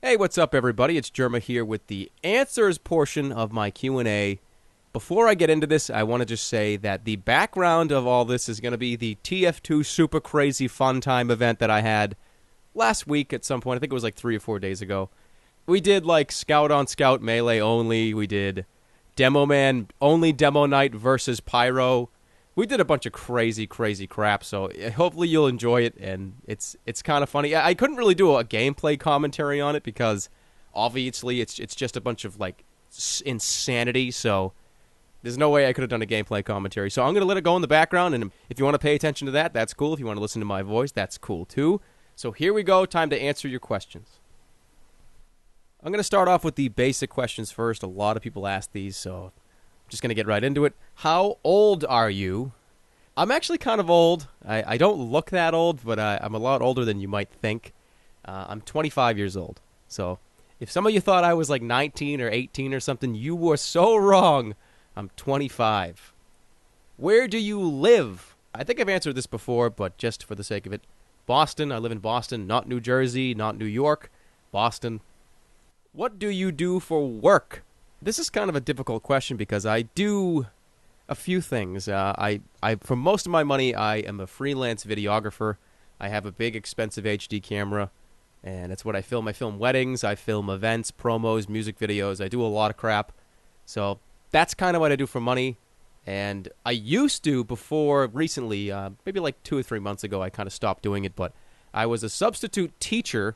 Hey, what's up, everybody? It's Jerma here with the answers portion of my Q&A. Before I get into this, I want to just say that the background of all this is going to be the TF2 Super Crazy Fun Time event that I had last week at some point. I think it was like 3 or 4 days ago. We did like Scout on Scout Melee only. We did Demo Man only Demo Night versus Pyro. We did a bunch of crazy crap, so hopefully you'll enjoy it, and it's kind of funny. I couldn't really do a gameplay commentary on it because obviously it's just a bunch of like insanity, so there's no way I could have done a gameplay commentary. So I'm going to let it go in the background, and if you want to pay attention to that, that's cool. If you want to listen to my voice, that's cool too. So here we go, time to answer your questions. I'm going to start off with the basic questions first. A lot of people ask these, so just going to get right into it. How old are you? I'm actually kind of old. I don't look that old, but I'm a lot older than you might think. I'm 25 years old. So if some of you thought I was like 19 or 18 or something, you were so wrong. I'm 25. Where do you live? I think I've answered this before, but just for the sake of it. Boston. I live in Boston, not New Jersey, not New York. Boston. What do you do for work? This is kind of a difficult question because I do a few things. For most of my money, I am a freelance videographer. I have a big, expensive HD camera, and it's what I film. I film weddings, I film events, promos, music videos. I do a lot of crap. So that's kind of what I do for money. And I used to before recently, maybe like 2 or 3 months ago, I kind of stopped doing it. But I was a substitute teacher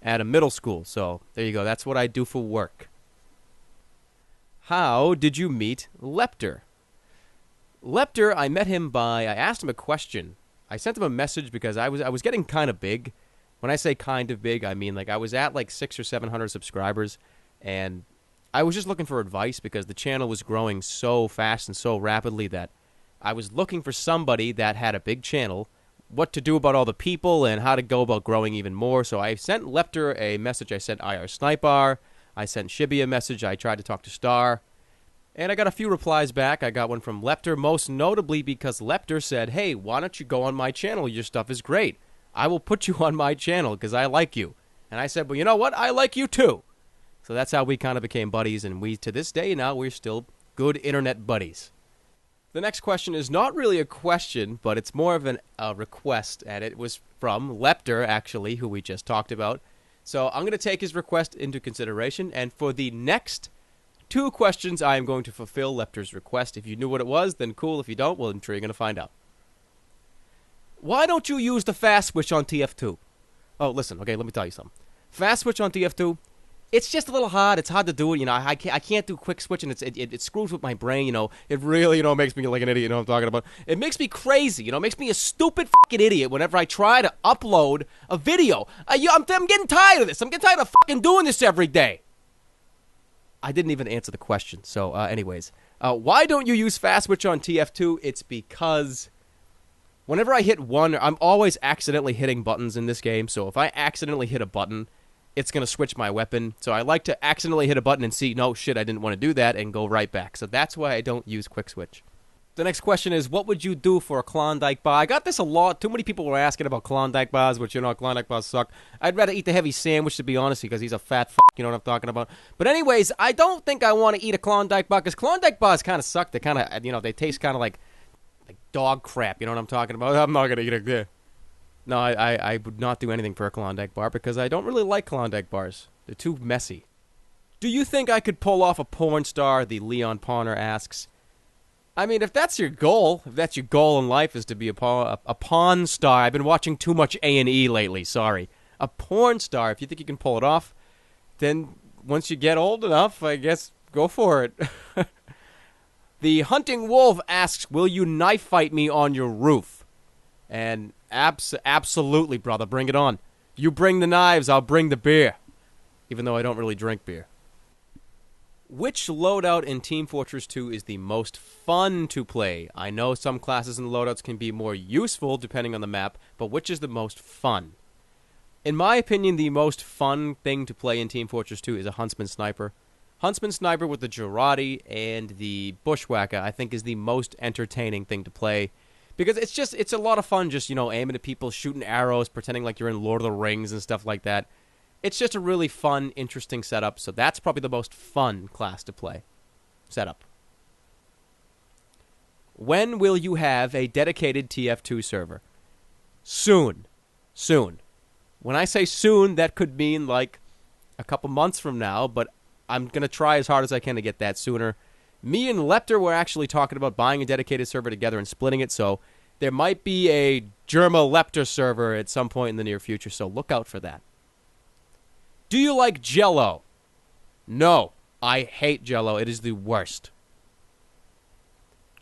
at a middle school. So there you go. That's what I do for work. How did you meet Lepter? Lepter, I met him I asked him a question. I sent him a message because I was getting kind of big. When I say kind of big, I mean like I was at like 600 or 700 subscribers, and I was just looking for advice because the channel was growing so fast and so rapidly that I was looking for somebody that had a big channel, what to do about all the people, and how to go about growing even more. So I sent Lepter a message. I sent IR Sniper. I sent Shibby a message. I tried to talk to Star. And I got a few replies back. I got one from Lepter, most notably because Lepter said, hey, why don't you go on my channel? Your stuff is great. I will put you on my channel because I like you. And I said, well, you know what? I like you too. So that's how we kind of became buddies. And we, to this day now, we're still good internet buddies. The next question is not really a question, but it's more of a request. And it was from Lepter, actually, who we just talked about. So I'm going to take his request into consideration, and for the next 2 questions, I am going to fulfill Lepter's request. If you knew what it was, then cool. If you don't, well, I'm sure you're going to find out. Why don't you use the fast switch on TF2? Oh, listen, okay, let me tell you something. Fast switch on TF2, it's just a little hard. It's hard to do it, you know. I can't do quick switch, and it screws with my brain, you know. It really, you know, makes me like an idiot, you know what I'm talking about. It makes me crazy, you know. It makes me a stupid fucking idiot whenever I try to upload a video. I'm getting tired of this. I'm getting tired of fucking doing this every day. I didn't even answer the question. So, anyways, why don't you use fast switch on TF2? It's because whenever I hit one, I'm always accidentally hitting buttons in this game. So if I accidentally hit a button, it's going to switch my weapon. So I like to accidentally hit a button and see, no, shit, I didn't want to do that, and go right back. So that's why I don't use quick switch. The next question is, what would you do for a Klondike bar? I got this a lot. Too many people were asking about Klondike bars, which, you know, Klondike bars suck. I'd rather eat the heavy sandwich, to be honest, because he's a fat f***, you know what I'm talking about. But anyways, I don't think I want to eat a Klondike bar, because Klondike bars kind of suck. They kind of, you know, they taste kind of like dog crap, you know what I'm talking about? I'm not going to eat it there. No, I would not do anything for a Klondike bar because I don't really like Klondike bars. They're too messy. Do you think I could pull off a porn star? The Leon Pawner asks. I mean, if that's your goal in life is to be a pawn star. I've been watching too much A&E lately, sorry. A porn star, if you think you can pull it off, then once you get old enough, I guess, go for it. The Hunting Wolf asks, will you knife fight me on your roof? And absolutely, brother, bring it on. You bring the knives, I'll bring the beer. Even though I don't really drink beer. Which loadout in Team Fortress 2 is the most fun to play? I know some classes and loadouts can be more useful depending on the map, but which is the most fun? In my opinion, the most fun thing to play in Team Fortress 2 is a Huntsman Sniper. Huntsman Sniper with the Girardi and the Bushwhacker, I think, is the most entertaining thing to play. Because it's a lot of fun just, you know, aiming at people, shooting arrows, pretending like you're in Lord of the Rings and stuff like that. it's just a really fun, interesting setup. So that's probably the most fun class to play. Setup. When will you have a dedicated TF2 server? Soon. Soon. When I say soon, that could mean like a couple months from now, but I'm going to try as hard as I can to get that sooner. Me and Lepter were actually talking about buying a dedicated server together and splitting it, so there might be a Germa Lepter server at some point in the near future, so look out for that. Do you like Jell-O? No, I hate Jell-O. It is the worst.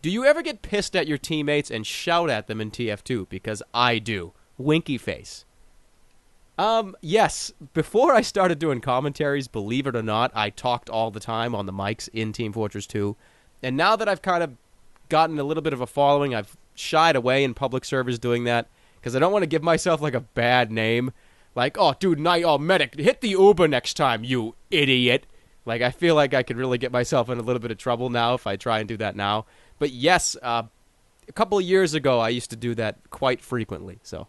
Do you ever get pissed at your teammates and shout at them in TF2? Because I do. Winky face. Yes. Before I started doing commentaries, believe it or not, I talked all the time on the mics in Team Fortress 2. And now that I've kind of gotten a little bit of a following, I've shied away in public servers doing that because I don't want to give myself like a bad name. Like, oh, dude, medic, hit the Uber next time, you idiot. Like, I feel like I could really get myself in a little bit of trouble now if I try and do that now. But yes, a couple of years ago, I used to do that quite frequently, so.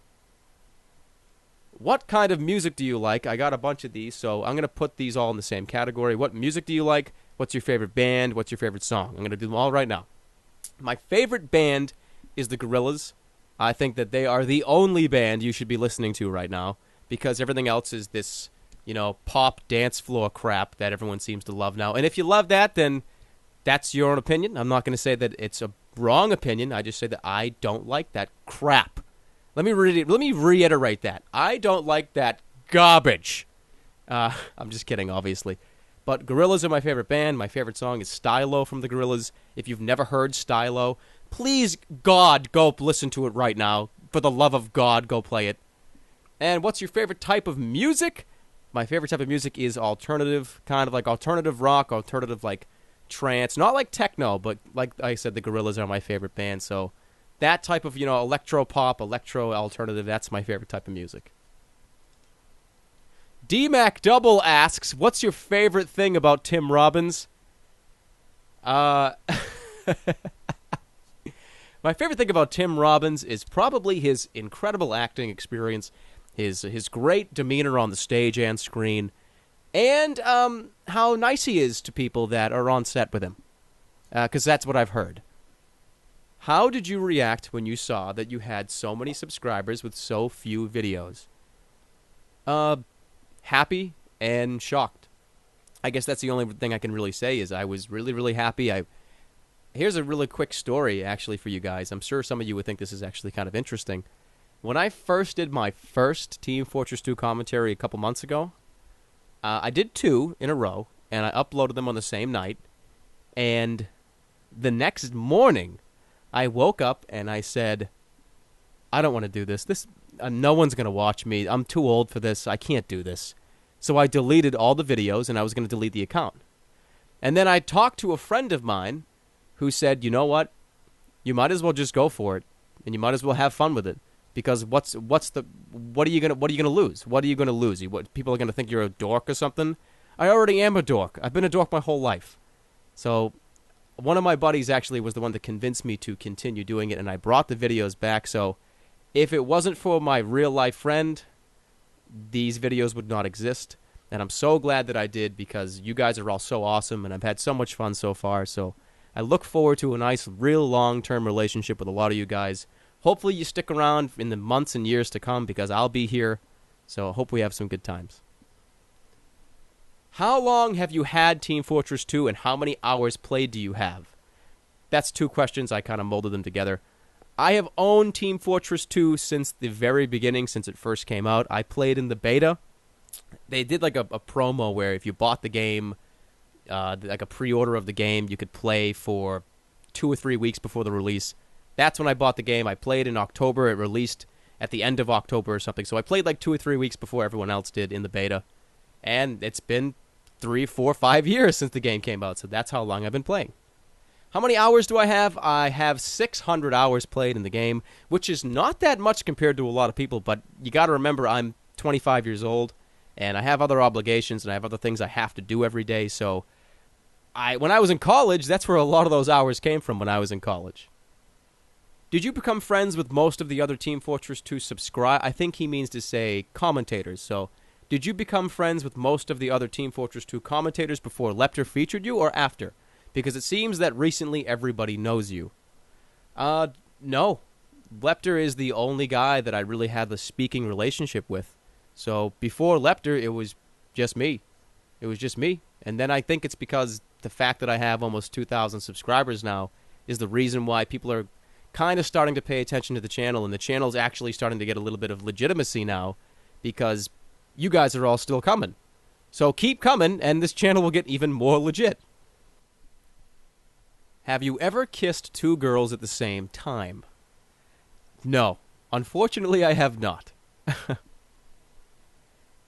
What kind of music do you like? I got a bunch of these, so I'm going to put these all in the same category. What music do you like? What's your favorite band? What's your favorite song? I'm going to do them all right now. My favorite band is the Gorillaz. I think that they are the only band you should be listening to right now because everything else is this, pop dance floor crap that everyone seems to love now. And if you love that, then that's your own opinion. I'm not going to say that it's a wrong opinion. I just say that I don't like that crap. Let me reiterate that. I don't like that garbage. I'm just kidding, obviously. But Gorillaz are my favorite band. My favorite song is Stylo from the Gorillaz. If you've never heard Stylo, please, God, go listen to it right now. For the love of God, go play it. And what's your favorite type of music? My favorite type of music is alternative, kind of like alternative rock, alternative like trance. Not like techno, but like I said, the Gorillaz are my favorite band, so that type of, electro-pop, electro-alternative, that's my favorite type of music. D-Mac Double asks, what's your favorite thing about Tim Robbins? My favorite thing about Tim Robbins is probably his incredible acting experience, his great demeanor on the stage and screen, and how nice he is to people that are on set with him, because that's what I've heard. How did you react when you saw that you had so many subscribers with so few videos? Happy and shocked. I guess that's the only thing I can really say is I was really, really happy. Here's a really quick story, actually, for you guys. I'm sure some of you would think this is actually kind of interesting. When I first did my first Team Fortress 2 commentary a couple months ago, I did 2 in a row, and I uploaded them on the same night. And the next morning, I woke up and I said, I don't want to do this. No one's going to watch me. I'm too old for this. I can't do this. So I deleted all the videos, and I was going to delete the account. And then I talked to a friend of mine who said, you know what? You might as well just go for it, and you might as well have fun with it. Because what are you gonna lose? What are you gonna lose? People are gonna think you're a dork or something? I already am a dork. I've been a dork my whole life. So one of my buddies actually was the one that convinced me to continue doing it, and I brought the videos back. So if it wasn't for my real life friend, these videos would not exist. And I'm so glad that I did because you guys are all so awesome, and I've had so much fun so far. So I look forward to a nice, real long-term relationship with a lot of you guys. Hopefully you stick around in the months and years to come because I'll be here. So I hope we have some good times. How long have you had Team Fortress 2 and how many hours played do you have? That's 2 questions. I kind of molded them together. I have owned Team Fortress 2 since the very beginning, since it first came out. I played in the beta. They did like a promo where if you bought the game, like a pre-order of the game, you could play for 2 or 3 weeks before the release. That's when I bought the game. I played in October. It released at the end of October or something. So I played like 2 or 3 weeks before everyone else did in the beta. And it's been 3, 4, 5 years since the game came out. So that's how long I've been playing. How many hours do I have? I have 600 hours played in the game, which is not that much compared to a lot of people. But you got to remember, I'm 25 years old, and I have other obligations, and I have other things I have to do every day. So when I was in college, that's where a lot of those hours came from when I was in college. Did you become friends with most of the other Team Fortress 2 subscribe? I think he means to say commentators. So Did you become friends with most of the other Team Fortress 2 commentators before Lepter featured you or after? Because it seems that recently everybody knows you. No. Lepter is the only guy that I really had the speaking relationship with. So before Lepter, it was just me. It was just me. And then I think it's because the fact that I have almost 2,000 subscribers now is the reason why people are kind of starting to pay attention to the channel, and the channel's actually starting to get a little bit of legitimacy now because you guys are all still coming. So keep coming, and this channel will get even more legit. Have you ever kissed two girls at the same time? No. Unfortunately, I have not.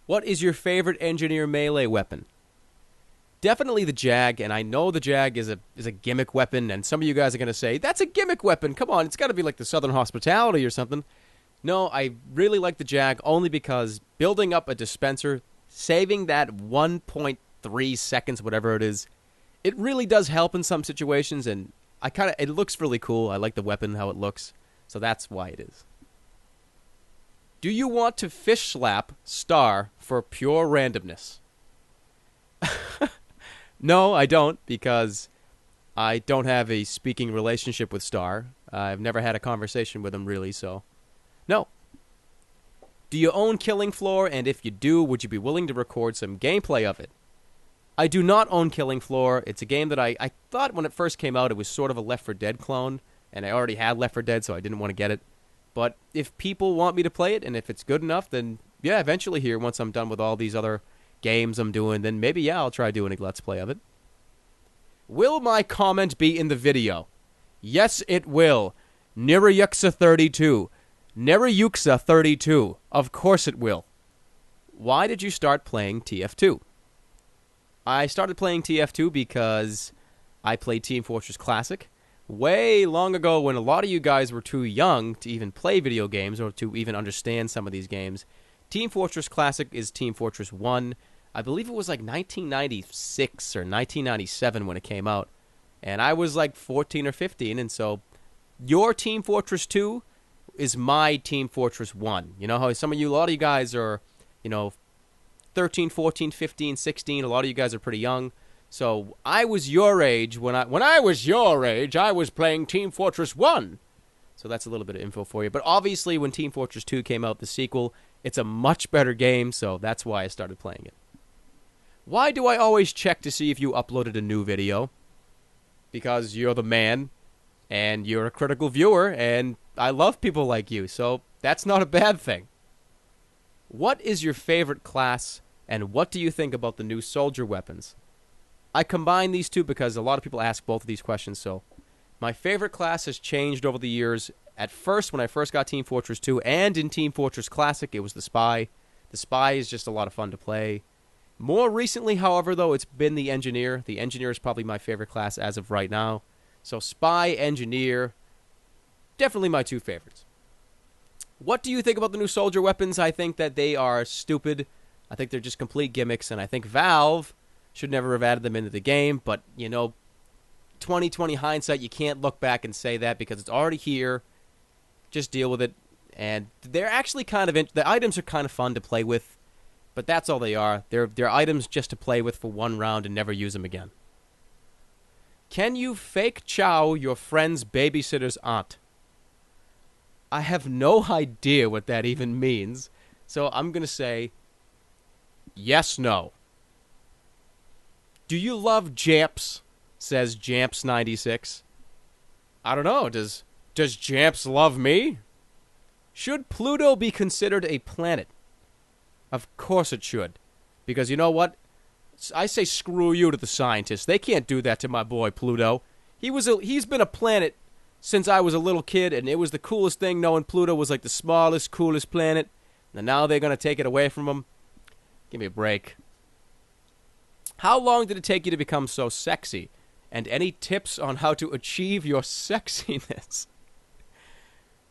What is your favorite engineer melee weapon? Definitely the Jag, and I know the Jag is a gimmick weapon, and some of you guys are going to say, that's a gimmick weapon, come on, it's got to be like the Southern Hospitality or something. No, I really like the Jag only because building up a dispenser, saving that 1.3 seconds, whatever it is, it really does help in some situations, and it looks really cool. I like the weapon, how it looks, so that's why it is. Do you want to fish slap Star for pure randomness? No, I don't, because I don't have a speaking relationship with Star. I've never had a conversation with him, really, so no. Do you own Killing Floor, and if you do, would you be willing to record some gameplay of it? I do not own Killing Floor. It's a game that I thought when it first came out it was sort of a Left 4 Dead clone, and I already had Left 4 Dead, so I didn't want to get it. But if people want me to play it, and if it's good enough, then yeah, eventually here, once I'm done with all these other games I'm doing, then maybe, yeah, I'll try doing a Let's Play of it. Will my comment be in the video? Yes, it will. Nirayuxa32. Nirayuxa32. Of course it will. Why did you start playing TF2? I started playing TF2 because I played Team Fortress Classic way long ago when a lot of you guys were too young to even play video games or to even understand some of these games. Team Fortress Classic is Team Fortress 1. I believe it was like 1996 or 1997 when it came out. And I was like 14 or 15, and so your Team Fortress 2 is my Team Fortress 1. You know how a lot of you guys are, 13, 14, 15, 16. A lot of you guys are pretty young. So I was your age when I was your age, I was playing Team Fortress 1. So that's a little bit of info for you. But obviously when Team Fortress 2 came out, the sequel, it's a much better game, so that's why I started playing it. Why do I always check to see if you uploaded a new video? Because you're the man, and you're a critical viewer, and I love people like you, so that's not a bad thing. What is your favorite class, and what do you think about the new soldier weapons? I combine these two because a lot of people ask both of these questions, so my favorite class has changed over the years. At first, when I first got Team Fortress 2, and in Team Fortress Classic, it was the Spy. The Spy is just a lot of fun to play. More recently, however, though, it's been the Engineer. The Engineer is probably my favorite class as of right now. So Spy, Engineer, definitely my two favorites. What do you think about the new soldier weapons? I think that they are stupid. I think they're just complete gimmicks, and I think Valve should never have added them into the game. But, 2020 hindsight, you can't look back and say that because it's already here. Just deal with it. And they're actually the items are kind of fun to play with. But that's all they are. They're items just to play with for one round and never use them again. Can you fake chow your friend's babysitter's aunt? I have no idea what that even means. So I'm going to say yes, no. Do you love Jamps? Says Jamps96. I don't know. Does Jamps love me? Should Pluto be considered a planet? Of course it should. Because you know what? I say screw you to the scientists. They can't do that to my boy Pluto. He's been a planet since I was a little kid, and it was the coolest thing knowing Pluto was like the smallest, coolest planet. And now they're going to take it away from him. Give me a break. How long did it take you to become so sexy? And any tips on how to achieve your sexiness?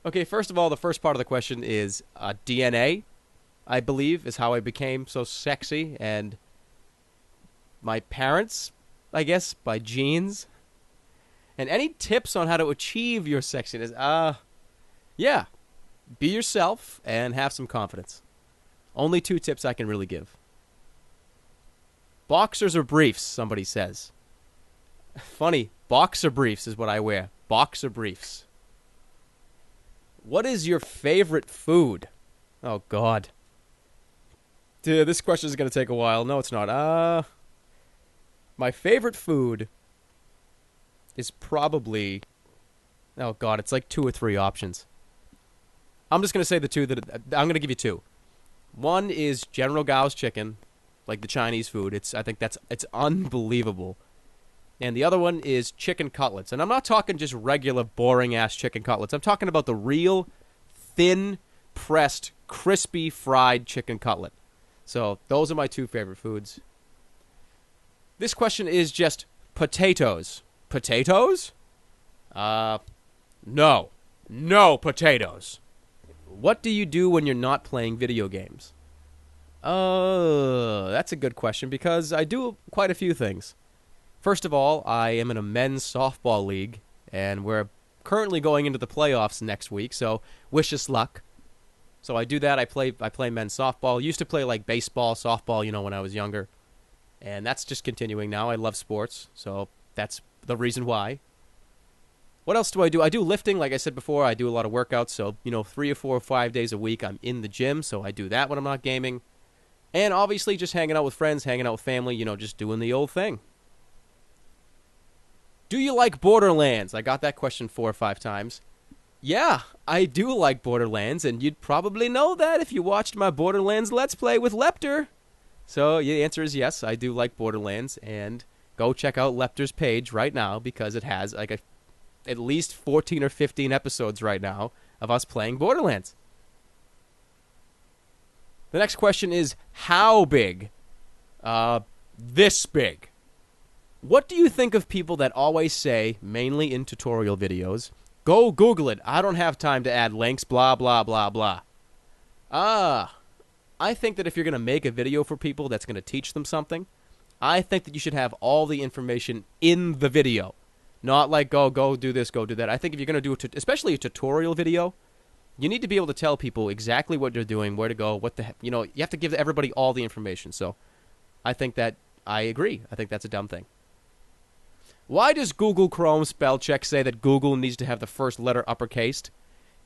Okay, first of all, the first part of the question is DNA. I believe, is how I became so sexy, and my parents, I guess, by genes. And any tips on how to achieve your sexiness? Yeah. Be yourself and have some confidence. Only 2 tips I can really give. Boxers or briefs, somebody says. Funny, boxer briefs is what I wear. Boxer briefs. What is your favorite food? Oh, God. Dude, this question is going to take a while. No, it's not. My favorite food is probably... Oh, God, it's like 2 or 3 options. I'm just going to say the 2 that... I'm going to give you 2. One is General Gao's chicken, like the Chinese food. I think it's unbelievable. And the other one is chicken cutlets. And I'm not talking just regular boring-ass chicken cutlets. I'm talking about the real, thin, pressed, crispy, fried chicken cutlet. So those are my 2 favorite foods. This question is just potatoes. Potatoes? No. No potatoes. What do you do when you're not playing video games? That's a good question because I do quite a few things. First of all, I am in a men's softball league, and we're currently going into the playoffs next week, so wish us luck. So I do that. I play men's softball. Used to play like baseball, softball, when I was younger. And that's just continuing now. I love sports, so that's the reason why. What else do? I do lifting, like I said before. I do a lot of workouts, so 3 or 4 or 5 days a week I'm in the gym, so I do that when I'm not gaming. And obviously just hanging out with friends, hanging out with family, just doing the old thing. Do you like Borderlands? I got that question 4 or 5 times. Yeah, I do like Borderlands, and you'd probably know that if you watched my Borderlands Let's Play with Lepter. So the answer is yes, I do like Borderlands, and go check out Lepter's page right now because it has at least 14 or 15 episodes right now of us playing Borderlands. The next question is, how big? This big. What do you think of people that always say, mainly in tutorial videos, go Google it, I don't have time to add links, blah, blah, blah, blah. I think that if you're going to make a video for people that's going to teach them something, I think that you should have all the information in the video. Not like, go do this, go do that. I think if you're going to do especially a tutorial video, you need to be able to tell people exactly what you're doing, where to go, what the heck. You have to give everybody all the information. So I think that I agree. I think that's a dumb thing. Why does Google Chrome spell check say that Google needs to have the first letter uppercased?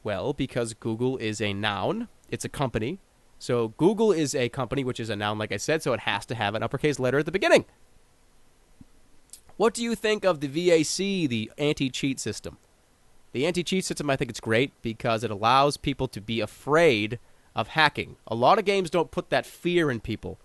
Well, because Google is a noun. It's a company. So Google is a company, which is a noun, like I said, so it has to have an uppercase letter at the beginning. What do you think of the VAC, the anti-cheat system? The anti-cheat system, I think it's great because it allows people to be afraid of hacking. A lot of games don't put that fear in people.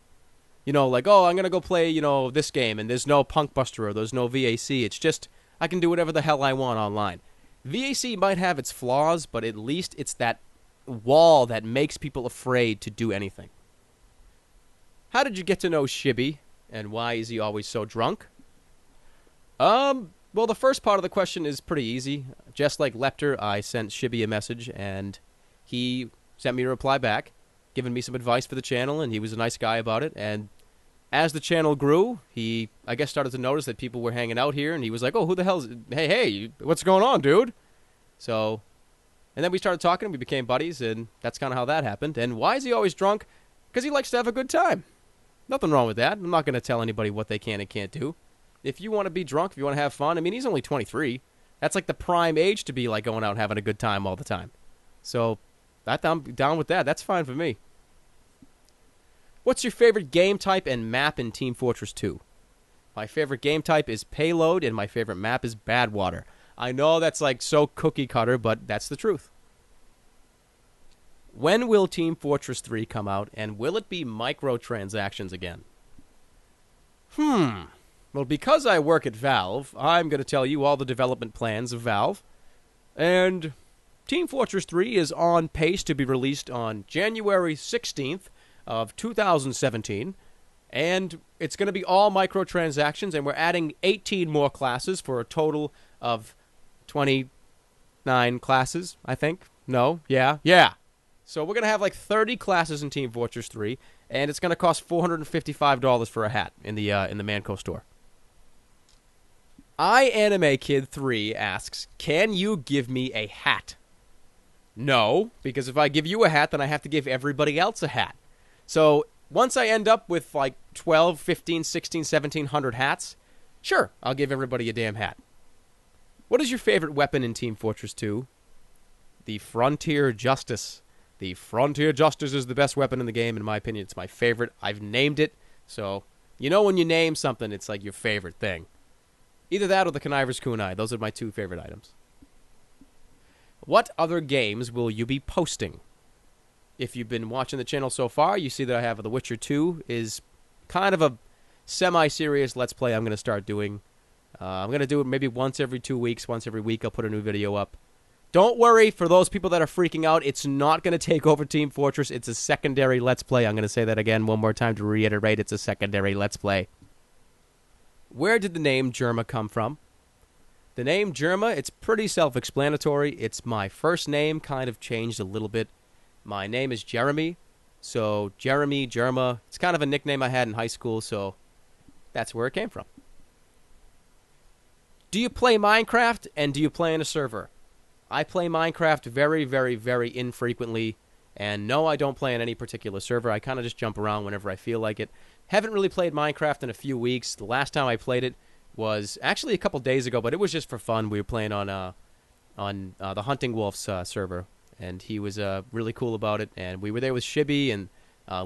Like, oh, I'm going to go play, this game, and there's no Punk Buster or there's no VAC. It's just, I can do whatever the hell I want online. VAC might have its flaws, but at least it's that wall that makes people afraid to do anything. How did you get to know Shibby, and why is he always so drunk? Well, the first part of the question is pretty easy. Just like Lepter, I sent Shibby a message, and he sent me a reply back, giving me some advice for the channel, and he was a nice guy about it. And as the channel grew, he, I guess, started to notice that people were hanging out here, and he was like, oh, who the hell's... Hey, what's going on, dude? So, and then we started talking, and we became buddies, and that's kind of how that happened. And why is he always drunk? Because he likes to have a good time. Nothing wrong with that. I'm not going to tell anybody what they can and can't do. If you want to be drunk, if you want to have fun, I mean, he's only 23. That's like the prime age to be like going out and having a good time all the time. So, I'm down with that. That's fine for me. What's your favorite game type and map in Team Fortress 2? My favorite game type is Payload, and my favorite map is Badwater. I know that's like so cookie cutter, but that's the truth. When will Team Fortress 3 come out, and will it be microtransactions again? Well, because I work at Valve, I'm going to tell you all the development plans of Valve. And Team Fortress 3 is on pace to be released on January 16th of 2017. And it's going to be all microtransactions, and we're adding 18 more classes for a total of 29 classes, I think. No? Yeah. So we're going to have like 30 classes in Team Fortress 3, and it's going to cost $455 for a hat in the Manco store. iAnimeKid3 asks, can you give me a hat? No, because if I give you a hat, then I have to give everybody else a hat. So once I end up with like 12, 15, 16, 1700 hats, sure, I'll give everybody a damn hat. What is your favorite weapon in Team Fortress 2? The Frontier Justice. The Frontier Justice is the best weapon in the game, in my opinion. It's my favorite. I've named it, so you know when you name something, it's like your favorite thing. Either that or the Conniver's Kunai. Those are my two favorite items. What other games will you be posting? If you've been watching the channel so far, you see that I have The Witcher 2 is kind of a semi-serious Let's Play I'm going to start doing. I'm going to do it maybe once every 2 weeks. Once every week I'll put a new video up. Don't worry, for those people that are freaking out, it's not going to take over Team Fortress. It's a secondary Let's Play. I'm going to say that again one more time to reiterate. It's a secondary Let's Play. Where did the name Germa come from? The name Germa, it's pretty self-explanatory. It's my first name, kind of changed a little bit. My name is Jeremy, so Jeremy, Germa, it's kind of a nickname I had in high school, so that's where it came from. Do you play Minecraft, and do you play in a server? I play Minecraft very, very, very infrequently, and no, I don't play on any particular server. I kind of just jump around whenever I feel like it. Haven't really played Minecraft in a few weeks. The last time I played it was actually a couple days ago, but it was just for fun. We were playing on the Hunting Wolves server. And he was really cool about it. And we were there with Shibby, and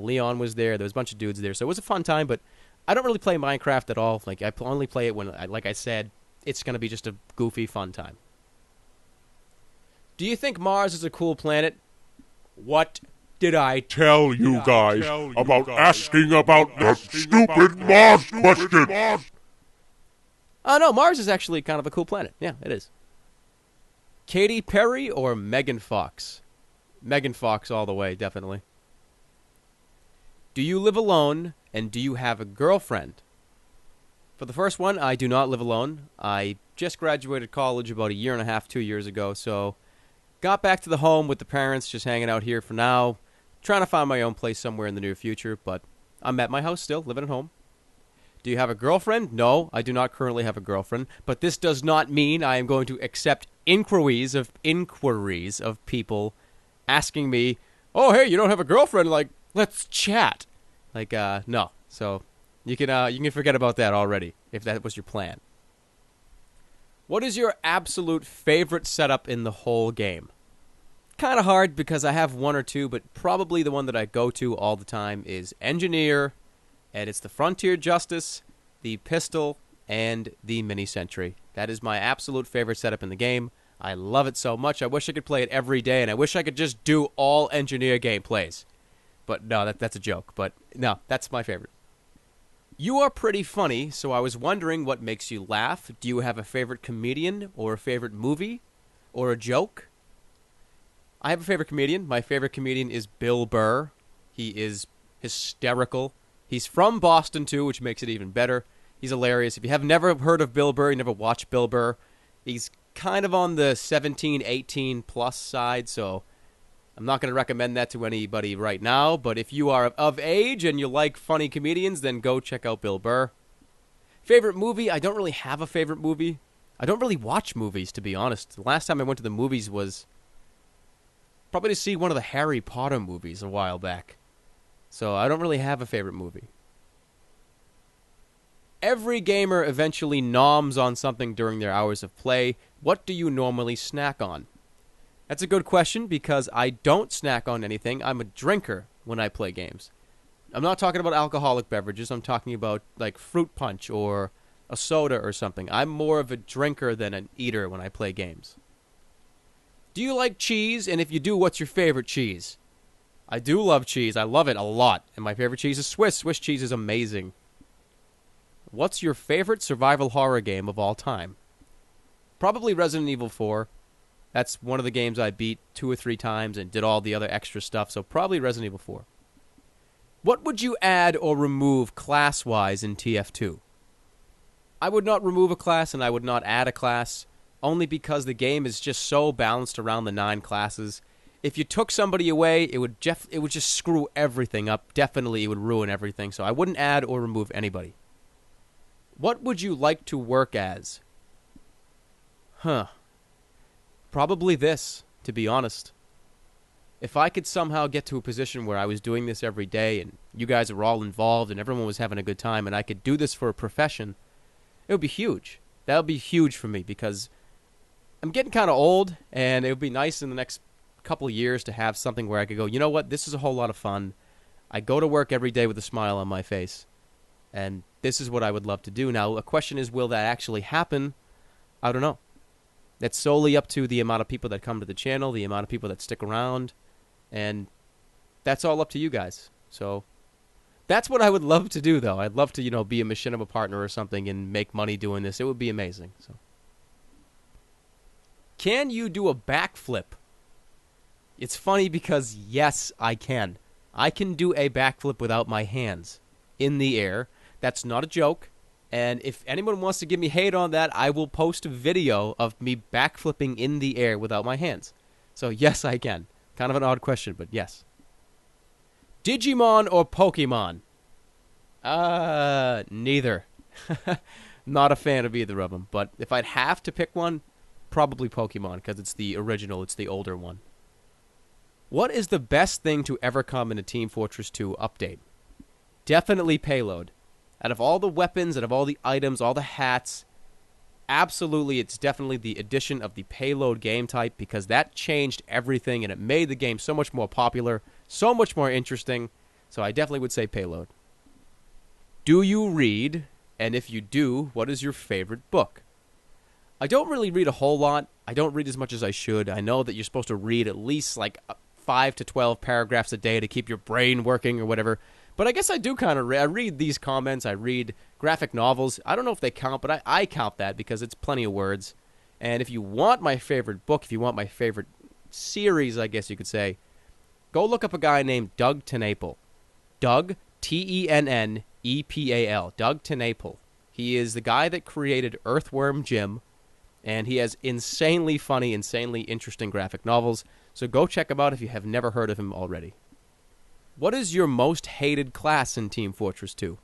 Leon was there. There was a bunch of dudes there. So it was a fun time, but I don't really play Minecraft at all. Like, I only play it when, like I said, it's going to be just a goofy, fun time. Do you think Mars is a cool planet? What did I tell you guys about asking about that stupid Mars question? Oh, no, Mars is actually kind of a cool planet. Yeah, it is. Katy Perry or Megan Fox? Megan Fox all the way, definitely. Do you live alone, and do you have a girlfriend? For the first one, I do not live alone. I just graduated college about 1.5 years, 2 years ago, so got back to the home with the parents, just hanging out here for now. Trying to find my own place somewhere in the near future, but I'm at my house still, living at home. Do you have a girlfriend? No, I do not currently have a girlfriend, but this does not mean I am going to accept inquiries of people asking me, oh, hey, you don't have a girlfriend, like, let's chat. Like, no. So you can forget about that already, if that was your plan. What is your absolute favorite setup in the whole game? Kind of hard because I have one or two, but probably the one that I go to all the time is Engineer, and it's the Frontier Justice, the Pistol, and the Mini Sentry. That is my absolute favorite setup in the game. I love it so much. I wish I could play it every day, and I wish I could just do all Engineer gameplays. But no, that's a joke. But no, that's my favorite. You are pretty funny, so I was wondering what makes you laugh. Do you have a favorite comedian or a favorite movie or a joke? I have a favorite comedian. My favorite comedian is Bill Burr. He is hysterical. He's from Boston, too, which makes it even better. He's hilarious. If you have never heard of Bill Burr, you never watched Bill Burr, he's kind of on the 17, 18 plus side, so I'm not going to recommend that to anybody right now, but if you are of age and you like funny comedians, then go check out Bill Burr. Favorite movie? I don't really have a favorite movie. I don't really watch movies, to be honest. The last time I went to the movies was probably to see one of the Harry Potter movies a while back. So I don't really have a favorite movie. Every gamer eventually noms on something during their hours of play. What do you normally snack on? That's a good question because I don't snack on anything. I'm a drinker when I play games. I'm not talking about alcoholic beverages. I'm talking about like fruit punch or a soda or something. I'm more of a drinker than an eater when I play games. Do you like cheese? And if you do, what's your favorite cheese? I do love cheese. I love it a lot. And my favorite cheese is Swiss. Swiss cheese is amazing. What's your favorite survival horror game of all time? Probably Resident Evil 4. That's one of the games I beat 2 or 3 times and did all the other extra stuff, so probably Resident Evil 4. What would you add or remove class-wise in TF2? I would not remove a class and I would not add a class, only because the game is just so balanced around the 9 classes. If you took somebody away, it would just screw everything up. Definitely, it would ruin everything, so I wouldn't add or remove anybody. What would you like to work as? Probably this, to be honest. if I could somehow get to a position where I was doing this every day and you guys were all involved and everyone was having a good time and I could do this for a profession, it would be huge. That would be huge for me because I'm getting kind of old, and it would be nice in the next couple of years to have something where I could go, you know what, this is a whole lot of fun. I go to work every day with a smile on my face, and this is what I would love to do. Now, a question is, will that actually happen? I don't know. That's solely up to the amount of people that come to the channel, the amount of people that stick around, and that's all up to you guys. So that's what I would love to do, though. I'd love to, be a machinima partner or something and make money doing this. It would be amazing. So, can you do a backflip? It's funny because, yes, I can. I can do a backflip without my hands in the air. That's not a joke. And if anyone wants to give me hate on that, I will post a video of me backflipping in the air without my hands. So, yes, I can. Kind of an odd question, but yes. Digimon or Pokemon? Neither. Not a fan of either of them. But if I'd have to pick one, probably Pokemon, because it's the original, it's the older one. What is the best thing to ever come in a Team Fortress 2 update? Definitely payload. Out of all the weapons, out of all the items, all the hats, absolutely it's definitely the addition of the payload game type, because that changed everything and it made the game so much more popular, so much more interesting. So I definitely would say payload. Do you read? And if you do, what is your favorite book? I don't really read a whole lot. I don't read as much as I should. I know that you're supposed to read at least like 5 to 12 paragraphs a day to keep your brain working or whatever. But I guess I do kind of I read these comments. I read graphic novels. I don't know if they count, but I count that because it's plenty of words. And if you want my favorite book, if you want my favorite series, I guess you could say, go look up a guy named Doug TenNapel. Doug, Tennepal. Doug TenNapel. He is the guy that created Earthworm Jim, and he has insanely funny, insanely interesting graphic novels. So go check him out if you have never heard of him already. What is your most hated class in Team Fortress 2?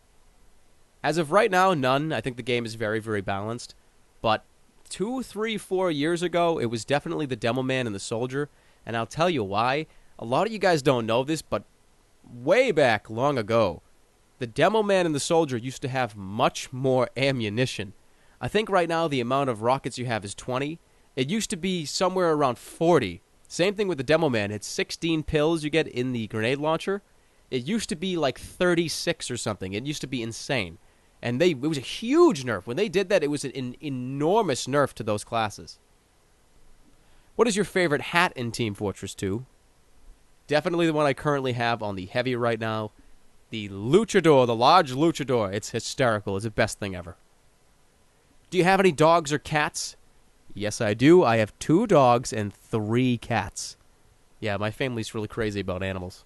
As of right now, none. I think the game is very, very balanced. But 2, 3, 4 years ago, it was definitely the Demo Man and the Soldier. And I'll tell you why. A lot of you guys don't know this, but way back long ago, the Demo Man and the Soldier used to have much more ammunition. I think right now the amount of rockets you have is 20. It used to be somewhere around 40. Same thing with the Demo Man. It's 16 pills you get in the grenade launcher. It used to be like 36 or something. It used to be insane. And it was a huge nerf. When they did that, it was an enormous nerf to those classes. What is your favorite hat in Team Fortress 2? Definitely the one I currently have on the heavy right now. The Luchador, the large Luchador. It's hysterical. It's the best thing ever. Do you have any dogs or cats? Yes, I do. I have 2 dogs and 3 cats. Yeah, my family's really crazy about animals.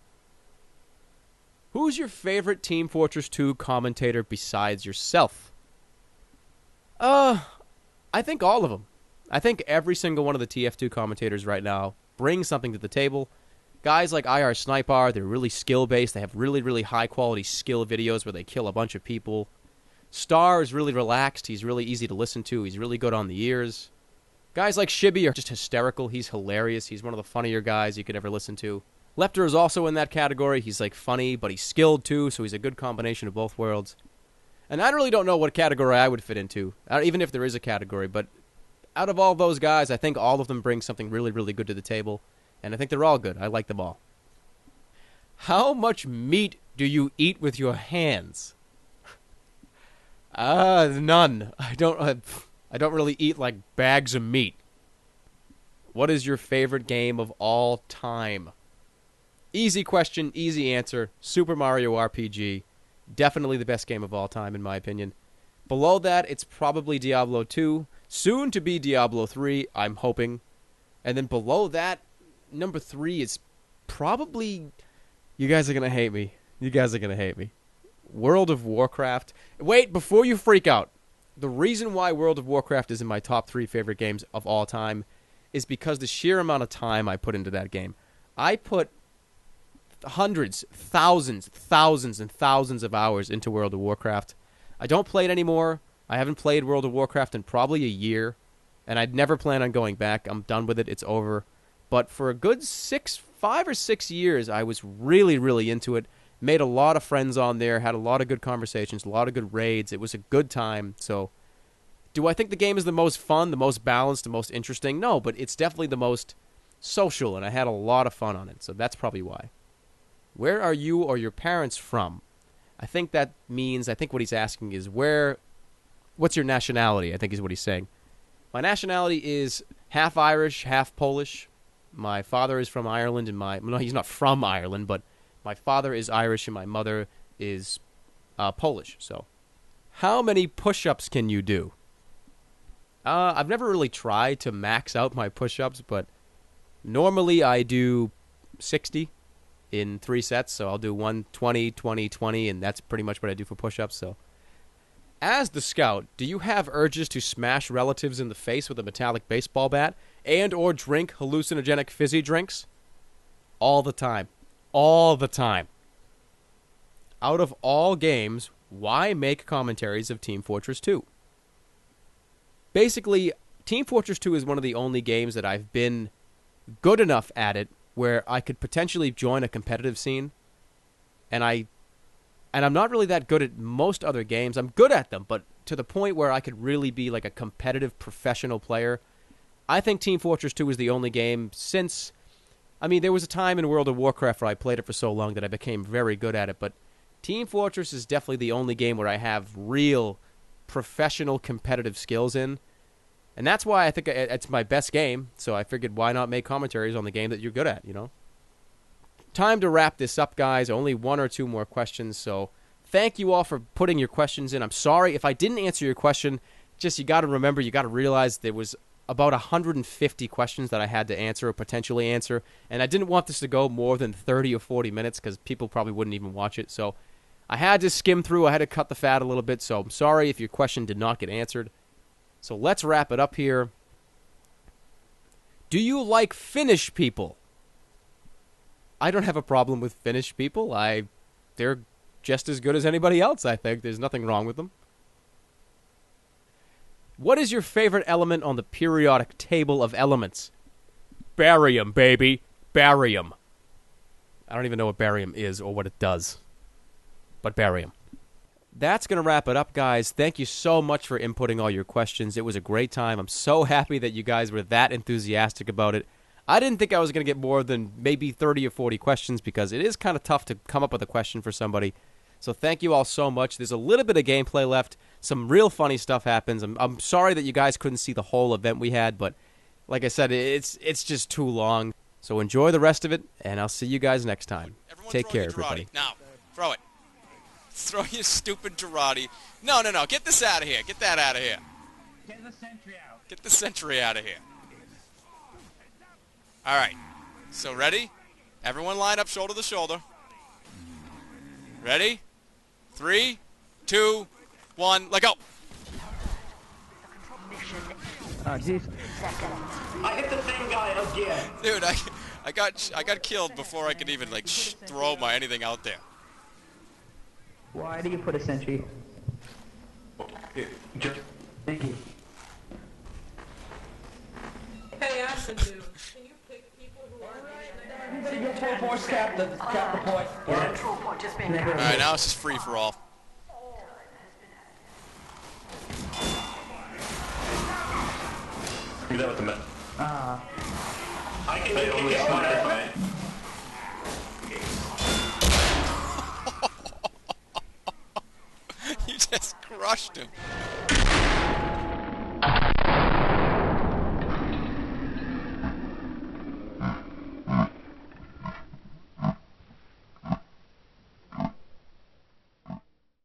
Who's your favorite Team Fortress 2 commentator besides yourself? I think all of them. I think every single one of the TF2 commentators right now brings something to the table. Guys like IR Sniper, they're really skill-based. They have really, really high-quality skill videos where they kill a bunch of people. Star is really relaxed. He's really easy to listen to. He's really good on the ears. Guys like Shibby are just hysterical. He's hilarious. He's one of the funnier guys you could ever listen to. Lepter is also in that category. He's like funny, but he's skilled too, so he's a good combination of both worlds. And I really don't know what category I would fit into, even if there is a category, but out of all those guys, I think all of them bring something really, really good to the table, and I think they're all good. I like them all. How much meat do you eat with your hands? None. I don't really eat like bags of meat. What is your favorite game of all time? Easy question, easy answer. Super Mario RPG. Definitely the best game of all time, in my opinion. Below that, it's probably Diablo 2. Soon to be Diablo 3, I'm hoping. And then below that, number 3 is probably... You guys are going to hate me. World of Warcraft. Wait, before you freak out. The reason why World of Warcraft is in my top 3 favorite games of all time is because the sheer amount of time I put into that game. I put hundreds, thousands, and thousands of hours into World of Warcraft. I don't play it anymore. I haven't played World of Warcraft in probably a year, and I'd never plan on going back. I'm done with it. It's over. But for a good 5 or 6 years, I was really, really into it. Made a lot of friends on there, had a lot of good conversations, a lot of good raids. It was a good time. So, do I think the game is the most fun, the most balanced, the most interesting? No, but it's definitely the most social, and I had a lot of fun on it. So that's probably why. Where are you or your parents from? I think that means, I think what he's asking is what's your nationality, I think is what he's saying. My nationality is half Irish, half Polish. My father is from Ireland, and no, he's not from Ireland, but my father is Irish and my mother is Polish. So, how many push-ups can you do? I've never really tried to max out my push-ups, but normally I do 60 in 3 sets. So I'll do 1, 20, 20, 20, and that's pretty much what I do for push-ups. So, as the scout, do you have urges to smash relatives in the face with a metallic baseball bat and or drink hallucinogenic fizzy drinks? All the time. All the time. Out of all games, why make commentaries of Team Fortress 2? Basically, Team Fortress 2 is one of the only games that I've been good enough at it where I could potentially join a competitive scene, and I'm not really that good at most other games. I'm good at them, but to the point where I could really be like a competitive professional player. I think Team Fortress 2 is the only game since... I mean, there was a time in World of Warcraft where I played it for so long that I became very good at it, but Team Fortress is definitely the only game where I have real professional competitive skills in. And that's why I think it's my best game, so I figured why not make commentaries on the game that you're good at, you know? Time to wrap this up, guys. Only 1 or 2 more questions, so thank you all for putting your questions in. I'm sorry if I didn't answer your question. Just you got to remember, you got to realize there was about 150 questions that I had to answer or potentially answer, and I didn't want this to go more than 30 or 40 minutes because people probably wouldn't even watch it. So I had to skim through. I had to cut the fat a little bit, so I'm sorry if your question did not get answered. So let's wrap it up here. Do you like Finnish people? I don't have a problem with Finnish people. They're just as good as anybody else, I think. There's nothing wrong with them. What is your favorite element on the periodic table of elements? Barium, baby. Barium. I don't even know what barium is or what it does. But barium. That's going to wrap it up, guys. Thank you so much for inputting all your questions. It was a great time. I'm so happy that you guys were that enthusiastic about it. I didn't think I was going to get more than maybe 30 or 40 questions because it is kind of tough to come up with a question for somebody. So thank you all so much. There's a little bit of gameplay left. Some real funny stuff happens. I'm sorry that you guys couldn't see the whole event we had, but like I said, it's just too long. So enjoy the rest of it, and I'll see you guys next time. Take care, everybody. Now, throw it. Throw your stupid Girardi. No. Get this out of here. Get that out of here. Get the sentry out. Get the sentry out of here. All right. So ready? Everyone line up shoulder to shoulder. Ready? 3, 2, 1, let go. Oh, jeez. I hit the same guy again. Dude, I got killed before I could even like throw anything out there. Why do you put a sentry? Just Thank you. Hey, Ashton, dude, can you pick people who are Full force cap the point. control point just being All right, now it's just free for all. Do that with the met. I can make only it shoot You just crushed him.